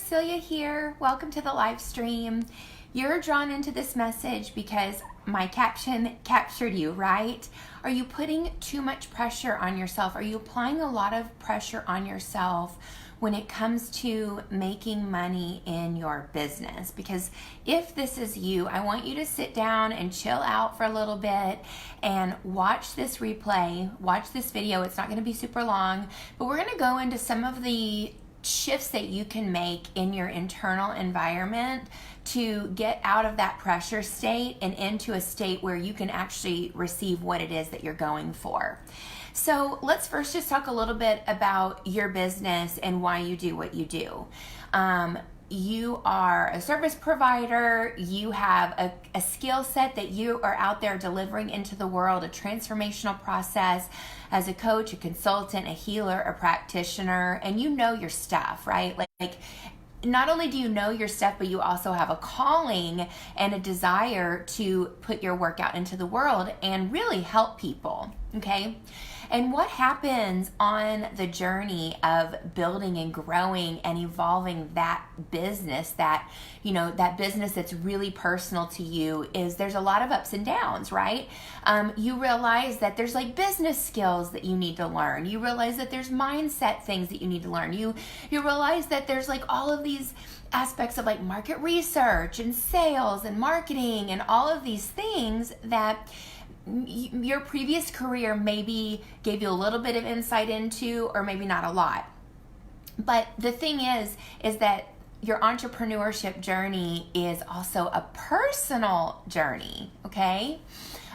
Celia here. Welcome to the live stream. You're drawn into this message because my caption captured you, right? Are you putting too much pressure on yourself? Are you applying a lot of pressure on yourself when it comes to making money in your business? Because if this is you, I want you to sit down and chill out for a little bit and watch this replay, watch this video. It's not going to be super long, but we're going to go into some of the shifts that you can make in your internal environment to get out of that pressure state and into a state where you can actually receive what it is that you're going for. So let's first just talk a little bit about your business and why you do what you do. You are a service provider, you have a skill set that you are out there delivering into the world, a transformational process as a coach, a consultant, a healer, a practitioner, and you know your stuff, right? Like not only do you know your stuff, but you also have a calling and a desire to put your work out into the world and really help people, okay? And what happens on the journey of building and growing and evolving that business, that business that's really personal to you, is there's a lot of ups and downs, right? You realize that there's like business skills that you need to learn. You realize that there's mindset things that you need to learn. You realize that there's like all of these aspects of like market research and sales and marketing and all of these things that your previous career maybe gave you a little bit of insight into, or maybe not a lot. But the thing is that your entrepreneurship journey is also a personal journey, okay?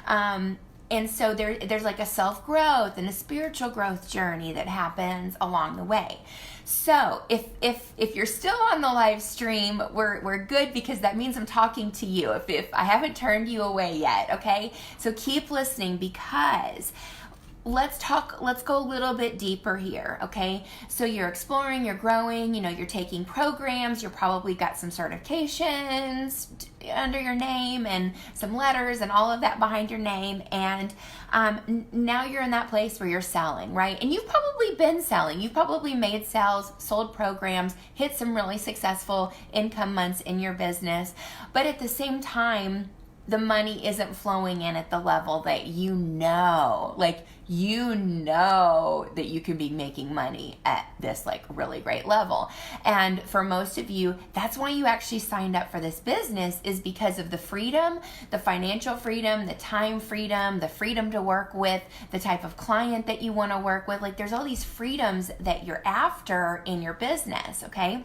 And so there's like a self-growth and a spiritual growth journey that happens along the way. So if you're still on the live stream, we're good, because that means I'm talking to you. If I haven't turned you away yet, okay? So keep listening, because let's go a little bit deeper here, okay? So you're exploring, you're growing, you're taking programs, you're probably got some certifications under your name and some letters and all of that behind your name, and now you're in that place where you're selling, right? And you've probably been selling. You've probably made sales, sold programs, hit some really successful income months in your business, but at the same time, the money isn't flowing in at the level that you know that you can be making money at this like really great level. And for most of you, that's why you actually signed up for this business, is because of the freedom, the financial freedom, the time freedom, the freedom to work with the type of client that you want to work with. Like there's all these freedoms that you're after in your business, okay?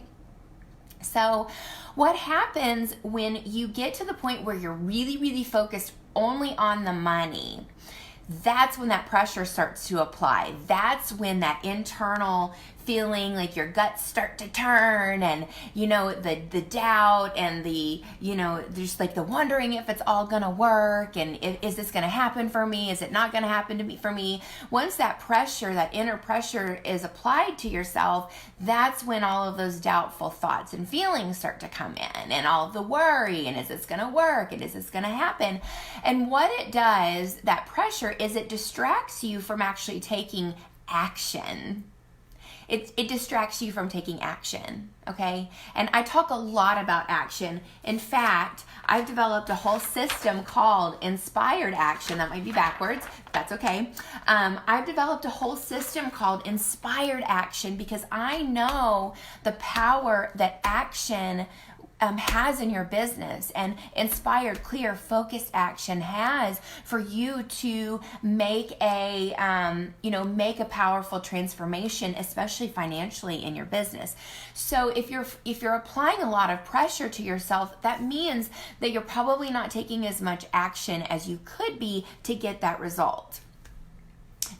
So what happens when you get to the point where you're really, really focused only on the money? That's when that pressure starts to apply. That's when that internal feeling, like your guts start to turn, and the doubt and the just like the wondering if it's all gonna work, and is this gonna happen for me, is it not gonna happen for me. Once that pressure, that inner pressure, is applied to yourself, that's when all of those doubtful thoughts and feelings start to come in, and all of the worry, and is this gonna work, and is this gonna happen. And what it does, that pressure, is it distracts you from actually taking action. It distracts you from taking action, okay? And I talk a lot about action. In fact, I've developed a whole system called Inspired Action. That might be backwards. That's okay. I've developed a whole system called Inspired Action because I know the power that action has in your business, and inspired, clear, focused action has for you to make a powerful transformation, especially financially in your business. So if you're applying a lot of pressure to yourself, that means that you're probably not taking as much action as you could be to get that result.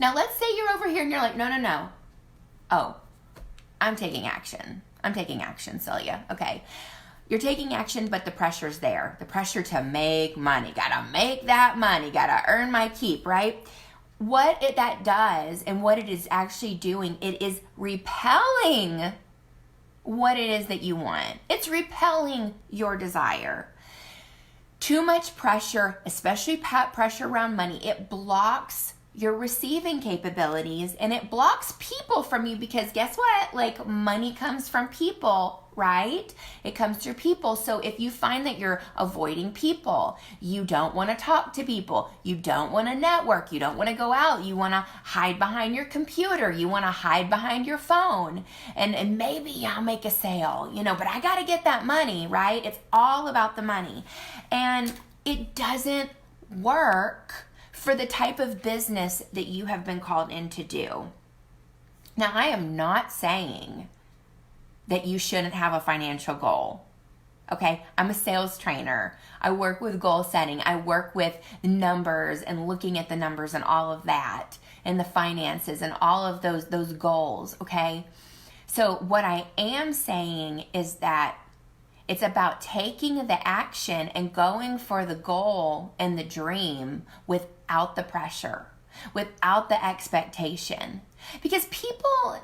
Now let's say you're over here and you're like, no. Oh, I'm taking action, Celia. Okay. You're taking action, but the pressure's there. The pressure to make money. Gotta make that money. Gotta earn my keep, right? What that does, and what it is actually doing, it is repelling what it is that you want. It's repelling your desire. Too much pressure, especially pressure around money, it blocks your receiving capabilities, and it blocks people from you because guess what? Like, money comes from people, right? It comes through people. So if you find that you're avoiding people, you don't want to talk to people, you don't want to network, you don't want to go out, you want to hide behind your computer, you want to hide behind your phone, and maybe I'll make a sale, but I got to get that money, right? It's all about the money. And it doesn't work for the type of business that you have been called in to do. Now, I am not saying that you shouldn't have a financial goal. Okay, I'm a sales trainer. I work with goal setting. I work with numbers and looking at the numbers and all of that, and the finances and all of those goals, okay? So what I am saying is that it's about taking the action and going for the goal and the dream without the pressure, without the expectation. Because people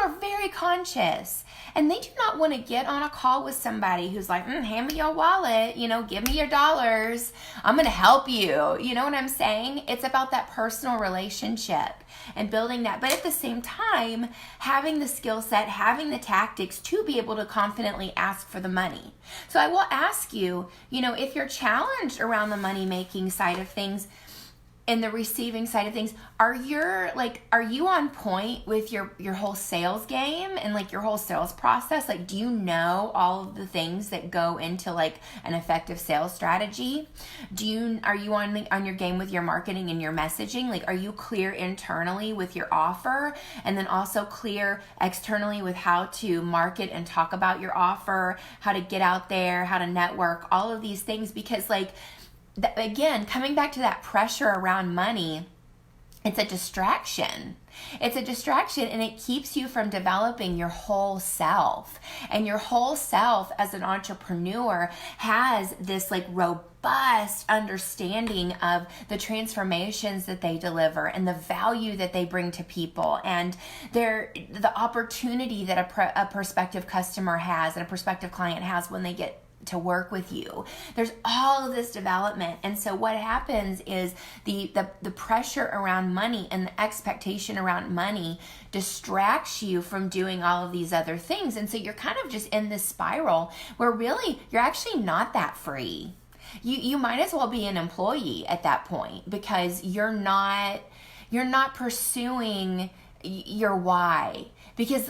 are very conscious, and they do not want to get on a call with somebody who's like, hand me your wallet, give me your dollars, I'm going to help you. You know what I'm saying? It's about that personal relationship and building that. But at the same time, having the skill set, having the tactics to be able to confidently ask for the money. So I will ask you, if you're challenged around the money-making side of things, and the receiving side of things, are you on point with your whole sales game and like your whole sales process? Like, do you know all of the things that go into like an effective sales strategy? Are you on your game with your marketing and your messaging? Like, are you clear internally with your offer, and then also clear externally with how to market and talk about your offer, how to get out there, how to network, all of these things? Because again, coming back to that pressure around money, it's a distraction. It's a distraction, and it keeps you from developing your whole self. And your whole self as an entrepreneur has this like robust understanding of the transformations that they deliver and the value that they bring to people, and the opportunity that a prospective customer has and a prospective client has when they get to work with you. There's all of this development. And so what happens is the pressure around money and the expectation around money distracts you from doing all of these other things. And so you're kind of just in this spiral where really you're actually not that free. You might as well be an employee at that point, because you're not pursuing your why. Because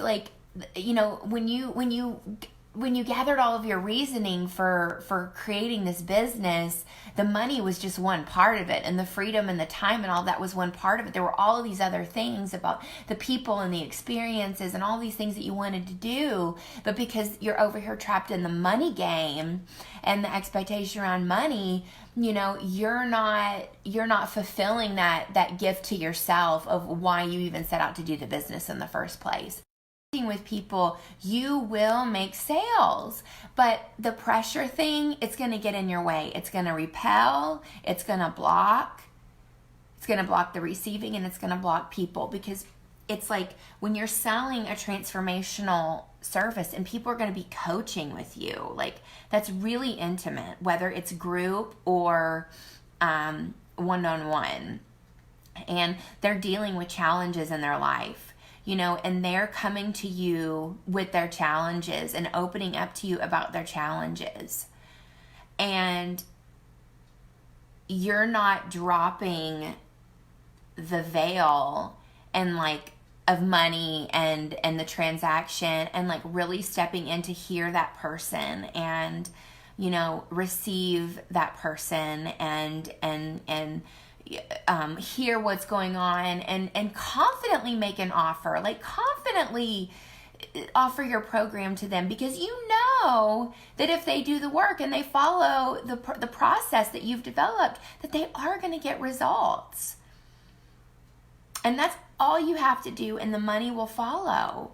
when you gathered all of your reasoning for creating this business, the money was just one part of it, and the freedom and the time and all that was one part of it. There were all of these other things about the people and the experiences and all these things that you wanted to do, but because you're over here trapped in the money game and the expectation around money, you're not fulfilling that gift to yourself of why you even set out to do the business in the first place. With people, you will make sales, but the pressure thing, it's going to get in your way. It's going to repel, it's going to block the receiving, and it's going to block people, because it's like when you're selling a transformational service and people are going to be coaching with you, like that's really intimate, whether it's group or one-on-one, and they're dealing with challenges in their life. And they're coming to you with their challenges and opening up to you about their challenges. And you're not dropping the veil and of money and the transaction, and really stepping in to hear that person and, receive that person and hear what's going on, and confidently make an offer, confidently offer your program to them, because you know that if they do the work and they follow the process that you've developed, that they are going to get results. And that's all you have to do, and the money will follow.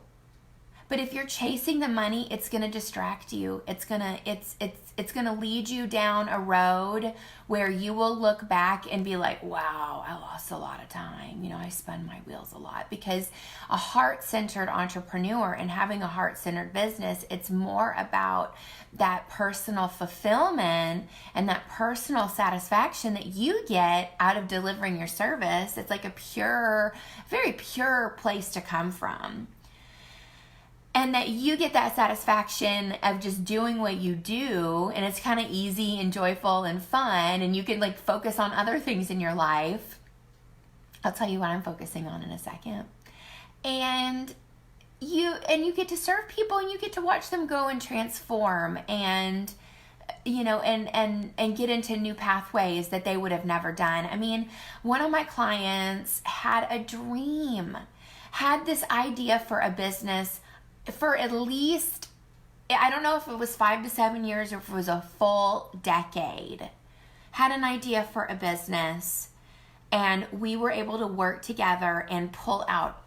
But if you're chasing the money, it's going to distract you. It's going to lead you down a road where you will look back and be like, wow, I lost a lot of time. I spun my wheels a lot. Because a heart-centered entrepreneur and having a heart-centered business, it's more about that personal fulfillment and that personal satisfaction that you get out of delivering your service. It's like a pure, very pure place to come from. And that you get that satisfaction of just doing what you do, and it's kind of easy and joyful and fun, and you can like focus on other things in your life. I'll tell you what I'm focusing on in a second. And you get to serve people, and you get to watch them go and transform and and get into new pathways that they would have never done. I mean, one of my clients had a dream, had this idea for a business for at least, I don't know if it was 5 to 7 years or if it was a full decade, had an idea for a business, and we were able to work together and pull out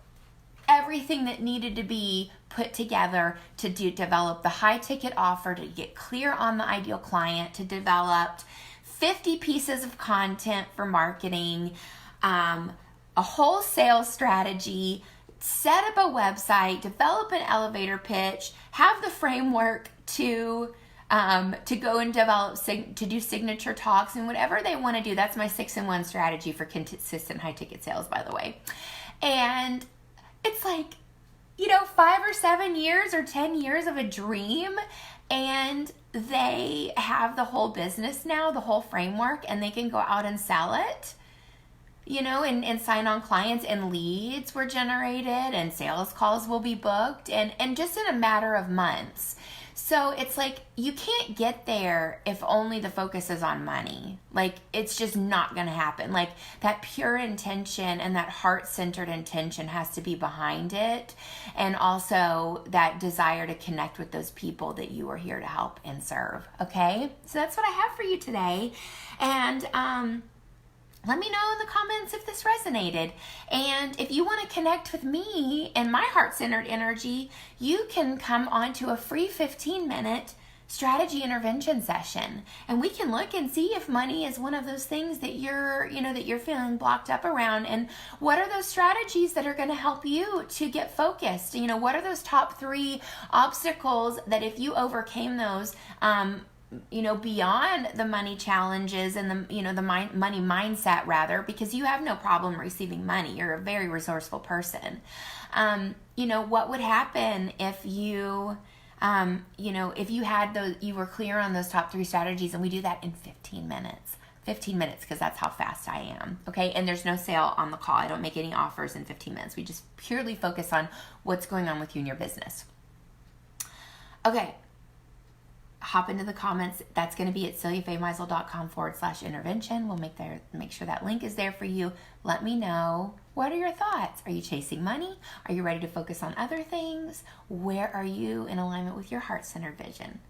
everything that needed to be put together to develop the high ticket offer, to get clear on the ideal client, to develop 50 pieces of content for marketing, a whole sales strategy, set up a website, develop an elevator pitch, have the framework to go and develop, to do signature talks and whatever they want to do. That's my 6-in-1 strategy for consistent high ticket sales, by the way. And it's like, 5 or 7 years or 10 years of a dream, and they have the whole business now, the whole framework, and they can go out and sell it. And sign on clients, and leads were generated, and sales calls will be booked, and just in a matter of months. So it's like, you can't get there if only the focus is on money. Like, it's just not going to happen. Like, that pure intention and that heart-centered intention has to be behind it. And also that desire to connect with those people that you are here to help and serve. Okay? So that's what I have for you today. And, let me know in the comments if this resonated. And if you want to connect with me and my heart-centered energy, you can come on to a free 15-minute strategy intervention session. And we can look and see if money is one of those things that you're feeling blocked up around. And what are those strategies that are going to help you to get focused? What are those top 3 obstacles that if you overcame those, beyond the money challenges and the money mindset, rather, because you have no problem receiving money. You're a very resourceful person. What would happen if you, if you had those, you were clear on those top 3 strategies, and we do that in 15 minutes. 15 minutes, because that's how fast I am. Okay. And there's no sale on the call. I don't make any offers in 15 minutes. We just purely focus on what's going on with you and your business. Okay. Hop into the comments. That's going to be at CeliaFayeMeisel.com/intervention. We'll make sure that link is there for you. Let me know, what are your thoughts? Are you chasing money? Are you ready to focus on other things? Where are you in alignment with your heart-centered vision?